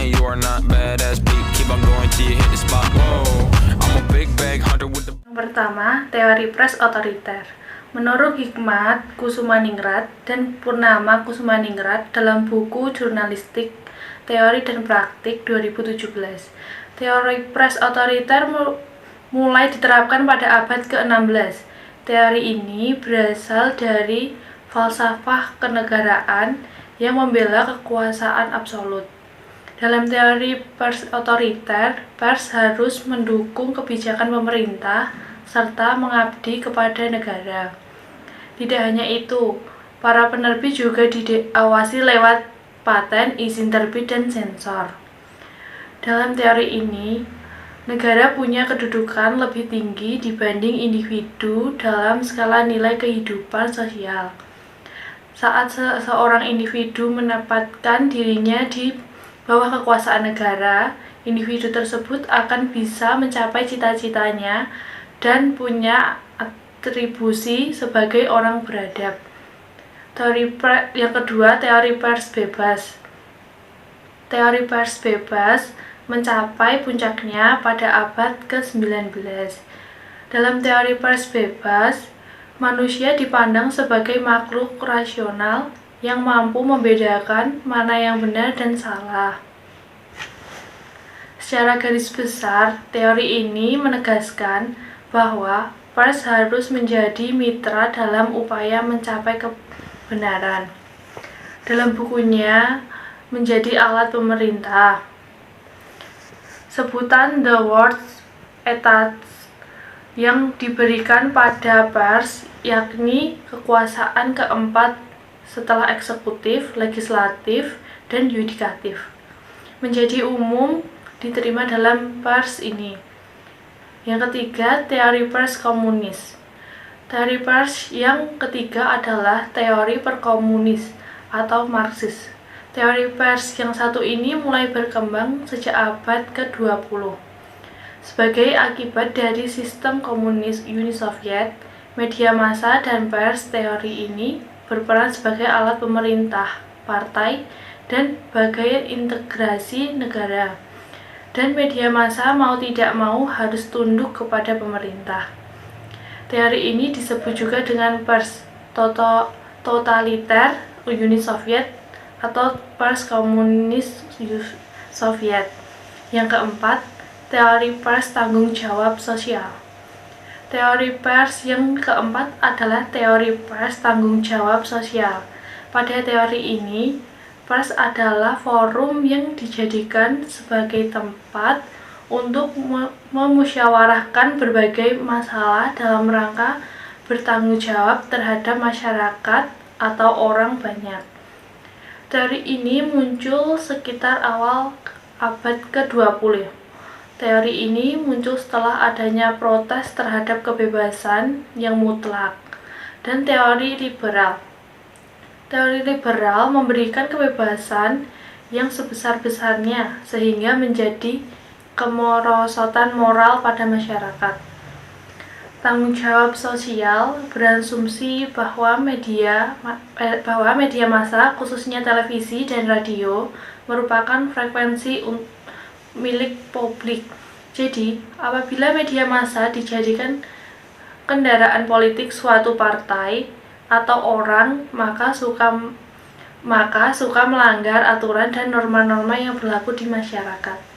saying you are not badass beat. Keep on going till you hit the spot. Whoa, I'm a big bag hunter with the. Yang pertama, teori pers otoriter. Menurut Hikmat Kusumaningrat dan Purnama Kusumaningrat dalam buku Jurnalistik, Teori dan Praktik 2017, teori pers otoriter mulai diterapkan pada abad ke-16. Teori ini berasal dari falsafah kenegaraan yang membela kekuasaan absolut. Dalam teori pers otoriter, pers harus mendukung kebijakan pemerintah serta mengabdi kepada negara. Tidak hanya itu, para penerbit juga diawasi lewat paten, izin terbit, dan sensor. Dalam teori ini, negara punya kedudukan lebih tinggi dibanding individu dalam skala nilai kehidupan sosial. Saat seorang individu menempatkan dirinya di bawah kekuasaan negara, individu tersebut akan bisa mencapai cita-citanya dan punya atribusi sebagai orang beradab. Yang kedua, teori pers bebas. Teori pers bebas mencapai puncaknya pada abad ke-19. Dalam teori pers bebas, manusia dipandang sebagai makhluk rasional yang mampu membedakan mana yang benar dan salah. Secara garis besar, teori ini menegaskan bahwa pers harus menjadi mitra dalam upaya mencapai kebenaran. Dalam bukunya Menjadi Alat Pemerintah, sebutan The Words Etat yang diberikan pada pers yakni kekuasaan keempat setelah eksekutif, legislatif, dan yudikatif menjadi umum diterima dalam pers ini. Yang ketiga, teori pers komunis. Teori pers yang ketiga adalah teori perkomunis atau Marxis. Teori pers yang satu ini mulai berkembang sejak abad ke-20. Sebagai akibat dari sistem komunis Uni Soviet, media massa dan pers teori ini berperan sebagai alat pemerintah, partai, dan bagian integrasi negara. Dan media massa mau tidak mau harus tunduk kepada pemerintah. Teori ini disebut juga dengan pers totaliter Uni Soviet atau pers komunis Soviet. Yang keempat, teori pers tanggung jawab sosial. Teori pers yang keempat adalah teori pers tanggung jawab sosial. Pada teori ini, pers adalah forum yang dijadikan sebagai tempat untuk memusyawarahkan berbagai masalah dalam rangka bertanggung jawab terhadap masyarakat atau orang banyak. Teori ini muncul sekitar awal abad ke-20. Teori ini muncul setelah adanya protes terhadap kebebasan yang mutlak dan teori liberal. Teori liberal memberikan kebebasan yang sebesar-besarnya sehingga menjadi kemerosotan moral pada masyarakat. Tanggung jawab sosial berasumsi bahwa media massa, khususnya televisi dan radio, merupakan frekuensi milik publik. Jadi, apabila media massa dijadikan kendaraan politik suatu partai atau orang, maka suka melanggar aturan dan norma-norma yang berlaku di masyarakat.